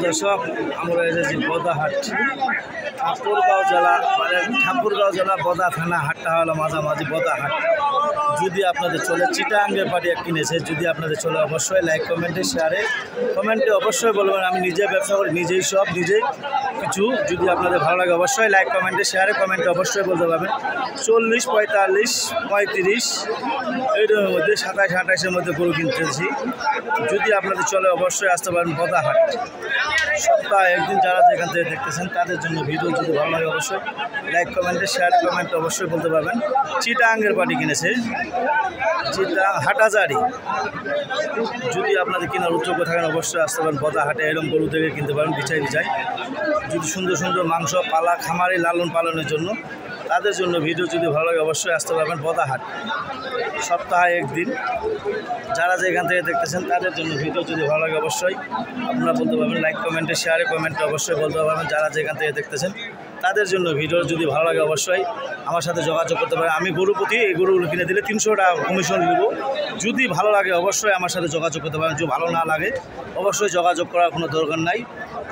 দর্শক আমরা এসেছি বদাহাট ঠাকুরগাঁও জেলা মানে ঠাকুরগাঁও জেলা বদা থানা হাটটা হলো মাঝামাঝি বদাহাট। যদি আপনাদের চলে চিটাঙ্গের পাটি কিনেছে, যদি আপনাদের চলে অবশ্যই লাইক কমেন্টে শেয়ারে কমেন্টে অবশ্যই বলবেন। আমি নিজে ব্যবসা করি, নিজেই সব নিজেই কিছু। যদি আপনাদের ভালো লাগে অবশ্যই লাইক কমেন্টে শেয়ারে কমেন্টে অবশ্যই বলতে পারবেন। 40, 45, 35 এইটার মধ্যে 27, 28-এর মধ্যে গরু কিনতেছি। যদি আপনাদের চলে অবশ্যই আসতে পারেন বদাহাট। সপ্তাহে একদিন যারা যেখান থেকে দেখতেছেন তাদের জন্য ভিডিও যদি ভালো লাগে অবশ্যই লাইক কমেন্টে শেয়ার কমেন্টে অবশ্যই বলতে পারবেন। চিটাঙ্গের পাটি কিনেছে, চিটাং হাটাজারি। যদি আপনাদের কেনার উদ্যোগ থাকেন অবশ্যই আসতে পারেন বদাহাটে। এরকম গরু থেকে কিনতে পারেন বিছাই বিছাই। যদি সুন্দর সুন্দর মাংস পালা খামারে লালন পালনের জন্য তাদের জন্য ভিডিও যদি ভালো লাগে অবশ্যই আসতে পারবেন বদাহাট। সপ্তাহে একদিন যারা যেখান থেকে দেখতেছেন তাদের জন্য ভিডিও যদি ভালো লাগে অবশ্যই আপনারা বলতে পারবেন। লাইক কমেন্টে শেয়ারে কমেন্টে অবশ্যই বলতে পারবেন। যারা যেখান থেকে দেখতেছেন তাদের জন্য ভিডিও যদি ভালো লাগে অবশ্যই আমার সাথে যোগাযোগ করতে পারেন। আমি গরু প্রতি এই গরুগুলো কিনে দিলে 300 টাকা কমিশন নেব। যদি ভালো লাগে অবশ্যই আমার সাথে যোগাযোগ করতে পারেন। যদি ভালো না লাগে অবশ্যই যোগাযোগ করার কোনো দরকার নাই।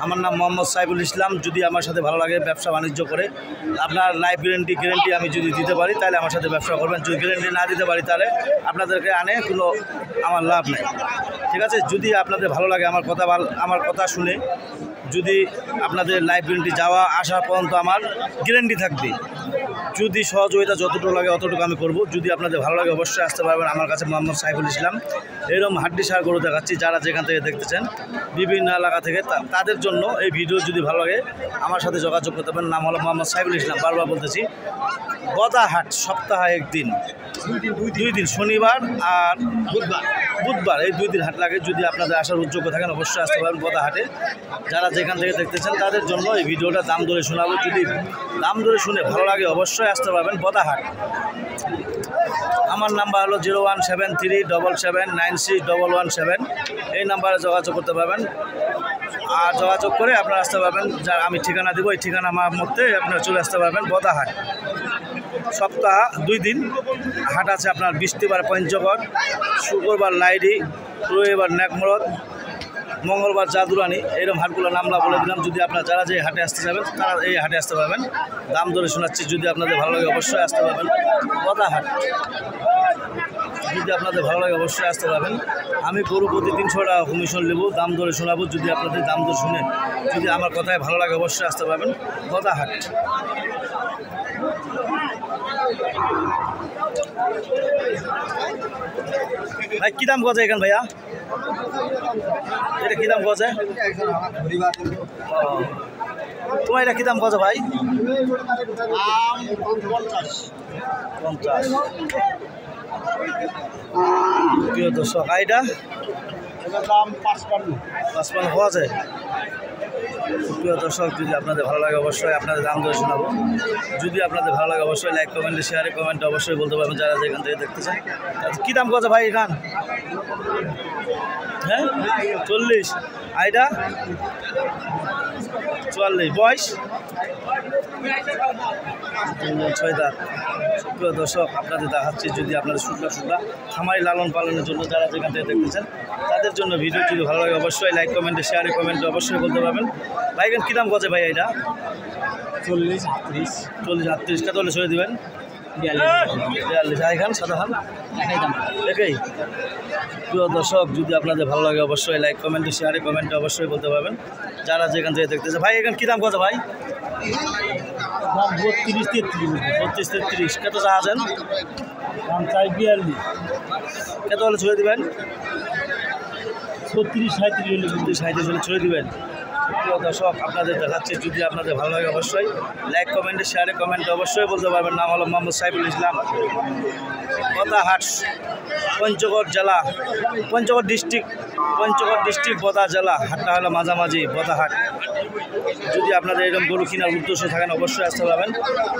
আমার নাম মোহাম্মদ সাইফুল ইসলাম। যদি আমার সাথে ভালো লাগে ব্যবসা বাণিজ্য করে আপনার লাইফ গ্যারেন্টি আমি যদি দিতে পারি তাহলে আমার সাথে ব্যবসা করবেন। যদি গ্যারেন্টি না দিতে পারি তাহলে আপনাদেরকে আনে কোনো আমার লাভ নেই, ঠিক আছে। যদি আপনাদের ভালো লাগে আমার কথা শুনে যদি আপনাদের লাইফ গ্যারেন্টি যাওয়া আসা পর্যন্ত আমার গ্যারেন্টি থাকবে। যদি সহযোগিতা যতটুকু লাগে অতটুকু আমি করব। যদি আপনাদের ভালো লাগে অবশ্যই আসতে পারবেন আমার কাছে। মোহাম্মদ সাইফুল ইসলাম। এরকম হাড্ডি সার গরু দেখাচ্ছি যারা যেখান থেকে দেখতেছেন বিভিন্ন এলাকা থেকে তাদের জন্য এই ভিডিও যদি ভালো লাগে আমার সাথে যোগাযোগ করতে পারেন। নাম হলো মোহাম্মদ সাইফুল ইসলাম। বারবার বলতেছি বদাহাট সপ্তাহে একদিন, 2 দিন শনিবার আর বুধবার এই 2 দিন হাট লাগে। যদি আপনাদের আসার উদ্যোগ থাকেন অবশ্যই আসতে পারেন বদাহাটে। যারা যেখান থেকে দেখতেছেন তাদের জন্য এই ভিডিওটা দাম ধরে শোনাবো। যদি দাম ধরে শুনে ভালো লাগে অবশ্যই আসতে পারবেন বদাহাট। আমার নাম্বার হলো 01737796117। এই নাম্বারে যোগাযোগ করতে পারবেন। আর যোগাযোগ করে আপনারা আসতে পারবেন। যার আমি ঠিকানা দেবো এই ঠিকানা আমার মধ্যে আপনারা চলে আসতে পারবেন বদাহাট। সপ্তাহ 2 দিন হাট আছে আপনার। বৃহস্পতিবার পঞ্চগড়, শুক্রবার লাইডি, রবিবার নেকমরদ, মঙ্গলবার জাদুরানি। এইরকম হাটগুলো নামলা বলে দিলাম। যদি আপনারা যারা যে হাটে আসতে যাবেন তারা এই হাটে আসতে পারবেন। দাম ধরে শোনাচ্ছি। যদি আপনাদের ভালো লাগে অবশ্যই আসতে পারবেন বদাহাট। যদি আপনাদের ভালো লাগে অবশ্যই আসতে পারবেন। আমি গরু প্রতি 300 টাকা কমিশন নেব, দাম ধরে শোনাবো। যদি আপনাদের দাম ধরে শুনে যদি আমার কথায় ভালো লাগে অবশ্যই আসতে পারবেন বদাহাট। ভাই কী দাম গজে এখানে ভাইয়া? এটা কী দাম গজে? তোমার এটা কী দাম গজে ভাই? 50। প্রিয় দর্শক এটা দাম 55 হওয়া যায়। প্রিয় দর্শক যদি আপনাদের ভালো লাগে অবশ্যই আপনাদের দাম ধরে শোনাবো। যদি আপনাদের ভালো লাগে অবশ্যই লাইক কমেন্টে শেয়ারে কমেন্টে অবশ্যই বলতে পারবেন। যারা যেখান থেকে দেখতেছেন কী দাম কত ভাই এখান? হ্যাঁ 40। আইডা 44। বয়স 6 দাঁত। প্রিয় দর্শক আপনাদের দেখাচ্ছি। যদি আপনাদের শুকনা খামারি লালন পালনের জন্য যারা যেখান থেকে দেখতেছেন তাদের জন্য ভিডিও যদি ভালো লাগে অবশ্যই লাইক কমেন্টে শেয়ারে কমেন্টে অবশ্যই বলতে পারবেন। ভাই এখানে কী দাম গজে ভাই এটা? 40, 38। 40, 38 কত হলে ছেড়ে দেবেন? 42। এখান সাদা খান একই। প্রিয় দর্শক যদি আপনাদের ভালো লাগে অবশ্যই লাইক কমেন্টে শেয়ারে কমেন্টে অবশ্যই বলতে পারবেন। যারা যেখান থেকে দেখতেছে ভাই এখানে কী দাম গজে ভাই? 32, 33। কত চাচ্ছেন? দাম চাই 42। কত হলে ছেড়ে দেবেন? 36, 37 হলে ছেড়ে দেবেন। প্রিয় দর্শক আপনাদের দেখাচ্ছি। যদি আপনাদের ভালো লাগে অবশ্যই লাইক কমেন্টে শেয়ারে কমেন্টে অবশ্যই বলতে পারবেন। নাম হলো মোহাম্মদ সাইফুল ইসলাম। বদাহাট পঞ্চগড় জেলা, পঞ্চগড় ডিস্ট্রিক্ট বদা জেলা। হাটটা হলো মাঝামাঝি বদাহাট। যদি আপনাদের এরকম গরু কেনার উদ্দেশ্য থাকেন অবশ্যই আসতে পারবেন।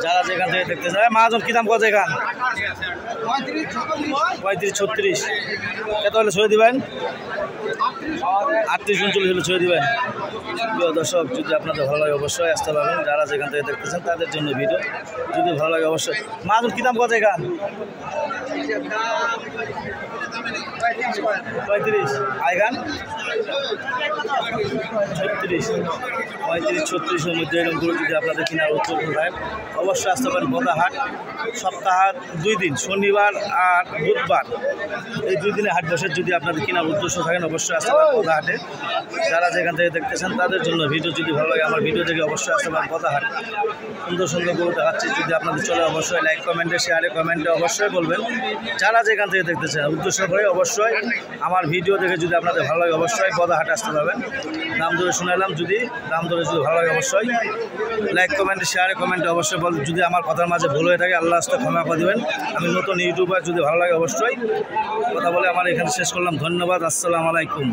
যারা যেখান থেকে দেখতে চান মহাজন কী দাম কত এখান? 35, 36। কত হলে ছেড়ে দেবেন? 38, 39 হলে ছেড়ে দেবেন। প্রিয় দর্শক যদি আপনাদের ভালো লাগে অবশ্যই আসতে পারবেন। যারা যেখান থেকে দেখতেছেন তাদের জন্য ভিডিও যদি ভালো লাগে অবশ্যই। মহাজন কী দাম কত এখান? 35 আইগান 36 35 36-এর মধ্যে এরকম গরু যদি আপনাদের কেনার উদ্যোগ হয় অবশ্যই আসতে পারেন বদাহাট। সপ্তাহে 2 দিন, শনিবার আর বুধবার, এই 2 দিনে হাট বসে। যদি আপনাদের কেনার উদ্দেশ্য থাকেন অবশ্যই আসতে পারেন বদাহাটে। যারা যেখান থেকে দেখতেছেন তাদের জন্য ভিডিও যদি ভালো লাগে আমার ভিডিও থেকে অবশ্যই আসতে পারেন বদাহাট। সুন্দর সুন্দর গরু দেখাচ্ছি, যদি আপনাদের চলে অবশ্যই লাইক কমেন্টে শেয়ারে কমেন্টে অবশ্যই বলবেন। যারা যেখান থেকে দেখতেছেন উদ্দেশ্য করে অবশ্যই আমার ভিডিও দেখে যদি আপনাদের ভালো লাগে অবশ্যই বদাহাটে আসতে পারবেন। দাম ধরে শুনালাম, যদি দাম ধরে যদি ভালো লাগে অবশ্যই লাইক কমেন্টে শেয়ারে কমেন্টে অবশ্যই বল। যদি আমার কথার মাঝে ভুল হয়ে থাকে আল্লাহ রাস্তায় ক্ষমা করে দেবেন। আমি নতুন ইউটিউবার, যদি ভালো লাগে অবশ্যই কথা বলে আমার এখানে শেষ করলাম। ধন্যবাদ, আসসালামু আলাইকুম।